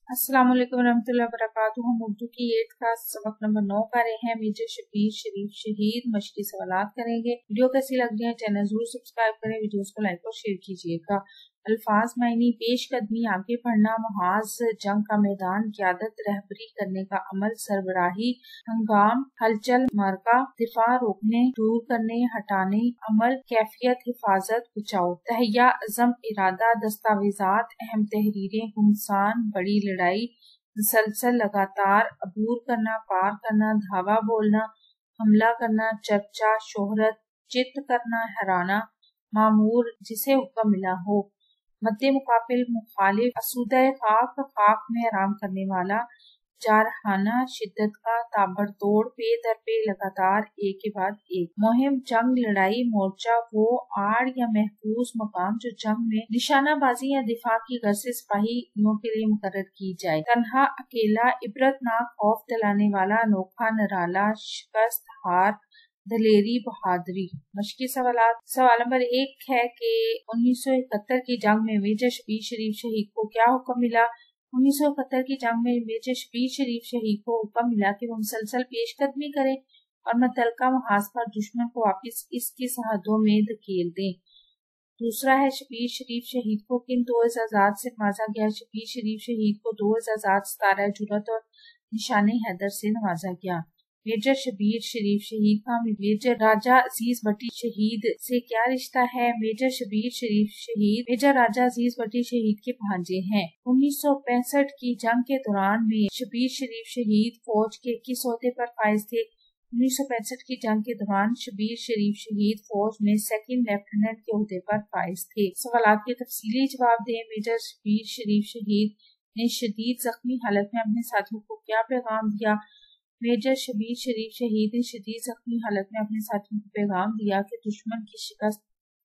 अस्सलाम वालेकुम रहमतुल्लाहि वबरकातुहू। हम उर्दू की 8th क्लास सबक नंबर 9 कर रहे हैं। मेजर शबीर शरीफ शहीद मशक़ी सवालात करेंगे। वीडियो कैसी लग रही है चैनल जरूर सब्सक्राइब करें, वीडियोस को लाइक और शेयर कीजिएगा। अल्फाज मायनी पेश कदमी, आगे बढ़ना, मुहाज, जंग का मैदान, क़यादत, रहबरी करने का अमल, सरबराही, हंगाम, हलचल, मार्का, दिफा, रोकने, दूर करने, हटाने, अमल, कैफियत, हिफाजत, बचाव, तहैया, अज़म, इरादा, दस्तावेजात, अहम तहरीरें, घुमसान, बड़ी लड़ाई, मुसलसल, लगातार, अबूर करना, पार करना, धावा बोलना, हमला करना, चर्चा, शोहरत, चित्त करना, हराना, मामूर, जिसे हुक्म मिला हो, मद्दे मुकाबिल, मुखालिफ, असुदा खाक, खाक में आराम करने वाला, जारहाना, शिद्दत का, ताबड़तोड़, पे दर पे, लगातार, एक के बाद एक, मुहिम, जंग, लड़ाई, मोर्चा, वो आड़ या महफूज मकाम जो जंग में निशानाबाजी या दिफा की गर्ज से सिपाहियों के लिए मुकर्रर की जाए, तन्हा, अकेला, इबरतनाक, खौफ दिलाने वाला, अनोखा, निराला, शिकस्त, हार, दलेरी, बहादुरी। मशक़ी सवालात। सवाल नंबर 1 है कि 1971 की जंग में मेजर शबीर शरीफ शहीद को क्या हुक्म मिला। 1971 की जंग में मेजर शबीर शरीफ शहीद को हुक्म मिला कि वो मुसलसल पेशकदमी करें और मुतलका मुहाज पर दुश्मन को वापस इसकी सरहदों में धकेल दें। दूसरा है शबीर शरीफ शहीद को किन 2 एजाजात से नवाजा गया। शबीर शरीफ शहीद को 2 एजाजात, सितारा जुरत और निशाने हैदर से नवाजा गया। मेजर शबीर शरीफ शहीद का मेजर राजा अजीज भट्टी शहीद से क्या रिश्ता है। मेजर शबीर शरीफ शहीद मेजर राजा अजीज भट्टी शहीद के भांजे हैं। 1965 की जंग के दौरान में शबीर शरीफ शहीद फौज के किस ओहदे पर फाइज थे। 1965 की जंग के दौरान शबीर शरीफ शहीद फौज में सेकंड लेफ्टिनेंट के ओहदे पर फाइज थे। सवालात के तफसीली जवाब दें। मेजर शबीर शरीफ शहीद ने शदीद जख्मी हालत में अपने साथियों को क्या पैगाम दिया। मेजर शबीर शरीफ शहीद ने शदीद जख्मी हालत में अपने साथियों को पैगाम दिया कि दुश्मन की शिकस्त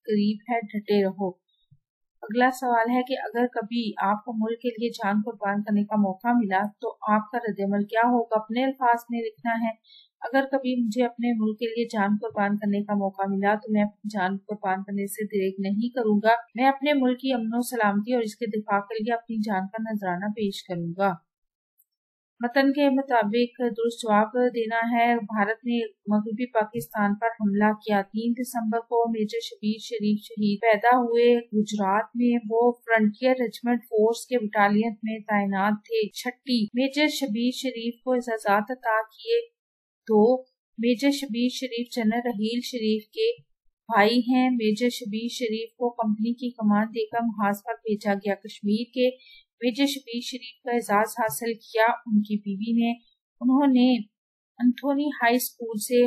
करीब है, डटे रहो। अगला सवाल है कि अगर कभी आपको मुल्क के लिए जान कुर्बान करने का मौका मिला तो आपका रद्द-ए-अमल क्या होगा। अपने अल्फाज में लिखना है। अगर कभी मुझे अपने मुल्क के लिए जान कुर्बान करने का मौका मिला तो मैं अपनी जान कुर्बान करने से देर नहीं करूंगा। मैं अपने मुल्क की अमन सलामती और इसके दिफा के लिए अपनी जान का नजराना पेश करूंगा। मतन के मुताबिक दुरुस्त जवाब देना है। भारत ने मगरबी पाकिस्तान पर हमला किया। 3 दिसंबर को मेजर शबीर शरीफ शहीद पैदा हुए। गुजरात में वो फ्रंटियर रेजिमेंट फोर्स के बटालियन में तैनात थे। 6 मेजर शबीर शरीफ को इजाजत अता किए। 2 मेजर शबीर शरीफ जनरल रहील शरीफ के भाई हैं। मेजर शबीर शरीफ को कंपनी की कमान देकर मुहाज पर भेजा गया। कश्मीर के मेजर शबीर शरीफ का एजाज हासिल किया उनकी बीवी ने। उन्होंने एंथोनी हाई स्कूल से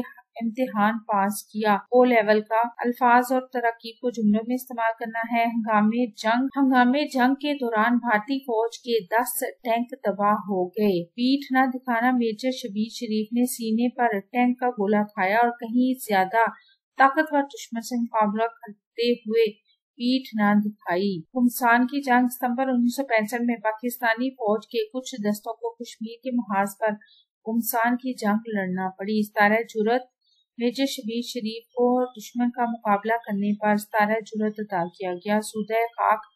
इम्तिहान पास किया ओ लेवल का। अल्फाज और तरकीब को जुमलों में इस्तेमाल करना है। हंगामे जंग के दौरान भारतीय फौज के 10 टैंक तबाह हो गए। पीठ न दिखाना। मेजर शबीर शरीफ ने सीने पर टैंक का गोला खाया और कहीं ज्यादा ताकतवर दुश्मन से मुकाबला करते हुए पीठ न दिखाई। घुमसान की जंग सितंबर 1965 में पाकिस्तानी फौज के कुछ दस्तों को कश्मीर के मुहाज पर घुमसान की जंग लड़ना पड़ी। सितारा जुरत मेजर शबीर शरीफ को दुश्मन का मुकाबला करने पर सितारा जुरत अता किया गया। सूदा खाक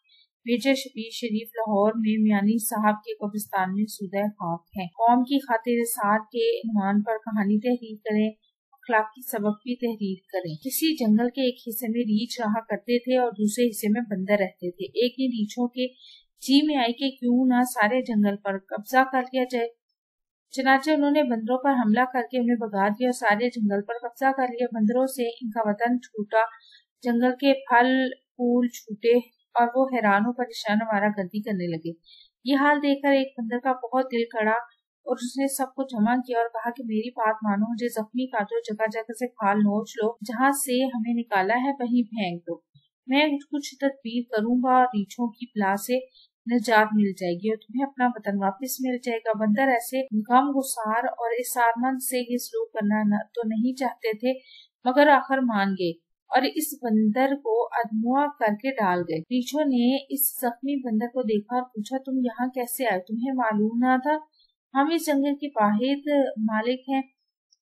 मेजर शबीर शरीफ लाहौर में मियानी साहब के कब्रिस्तान में सूदा खाक है। कौम की खातिर सार के इन्वान पर कहानी तहरीर करें। अखलाकी सबक भी तहरीर करें। किसी जंगल के एक हिस्से में रीछ रहा करते थे और दूसरे हिस्से में बंदर रहते थे। एक दिन रीछों के जी में आई कि क्यों ना सारे जंगल पर कब्जा कर लिया जाए। चनाचे उन्होंने बंदरों पर हमला करके उन्हें भगा दिया और सारे जंगल पर कब्जा कर लिया। बंदरों से इनका वतन छूटा, जंगल के फल फूल छूटे और वो हैरान और परेशान हमारा गर्दी करने लगे। ये हाल देखकर एक बंदर का बहुत दिल कड़ा और उसने सबको जमा किया और कहा कि मेरी बात मानो, मुझे जख्मी काटो, जगह जगह से खाल नोच लो, जहाँ से हमें निकाला है वहीं फेंक दो। मैं कुछ तदबीर करूंगा और रीछों की बला से निजात मिल जाएगी और तुम्हें अपना वतन वापस मिल जाएगा। बंदर ऐसे गम गुसार और इसारमंद से ये सलूक करना तो नहीं चाहते थे, मगर आखिर मान गए और इस बंदर को अदमुआ करके डाल गए। रीछों ने इस जख्मी बंदर को देखा और पूछा, तुम यहाँ कैसे आए? तुम्हें मालूम न था हम इस जंगल के वाहिद मालिक हैं?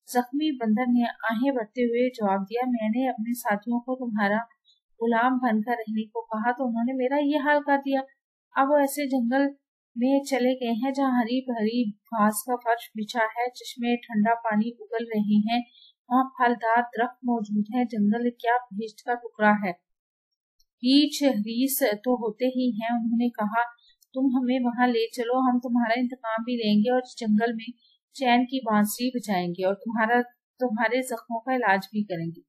जख्मी बंदर ने आहें भरते हुए जवाब दिया, मैंने अपने साथियों को तुम्हारा गुलाम बनकर रहने को कहा तो उन्होंने मेरा ये हाल कर दिया। अब वो ऐसे जंगल में चले गए हैं, जहाँ हरी भरी घास का फर्श बिछा है, चश्मे ठंडा पानी उगल रहे हैं, वहाँ फलदार दरख्त मौजूद है। जंगल क्या बहिश्त का टुकड़ा है। रीछ हरीस तो होते ही हैं। उन्होंने कहा, तुम हमें वहाँ ले चलो, हम तुम्हारा इंतकाम भी लेंगे और जंगल में चैन की बांसुरी बजाएंगे और तुम्हारे जख्मों का इलाज भी करेंगे।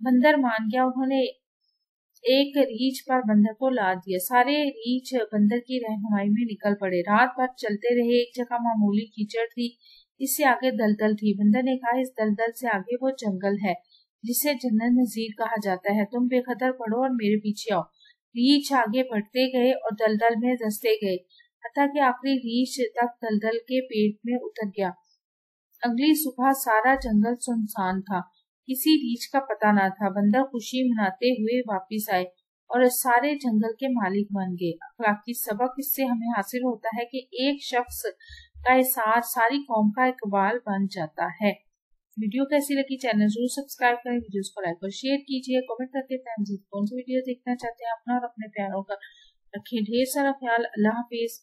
बंदर मान गया। उन्होंने एक रीछ पर बंदर को लाद दिया। सारे रीछ बंदर की रहनुमाई में निकल पड़े। रात भर चलते रहे। एक जगह मामूली कीचड़ थी, इससे आगे दलदल थी। बंदर ने कहा, इस दलदल से आगे वो जंगल है जिसे जन्नत नजीर कहा जाता है। तुम बेखतर पढ़ो और मेरे पीछे आओ। रीछ आगे बढ़ते गए और दलदल में धंसते गए, हत्ता कि आखिरी रीछ तक दलदल के पेट में उतर गया। अगली सुबह सारा जंगल सुनसान था, किसी रीछ का पता न था। बंदर खुशी मनाते हुए वापिस आए और सारे जंगल के मालिक बन गए। अखलाकी सबक इससे हमें हासिल होता है कि एक शख्स का एहसार सारी कौम का इकबाल बन जाता है। वीडियो कैसी लगी, चैनल जरूर सब्सक्राइब करें, वीडियोस को लाइक और शेयर कीजिए, कमेंट करके बताएं कौन सी वीडियो देखना चाहते हैं। अपना और अपने प्यारों का रखें ढेर सारा ख्याल। अल्लाह हाफिज।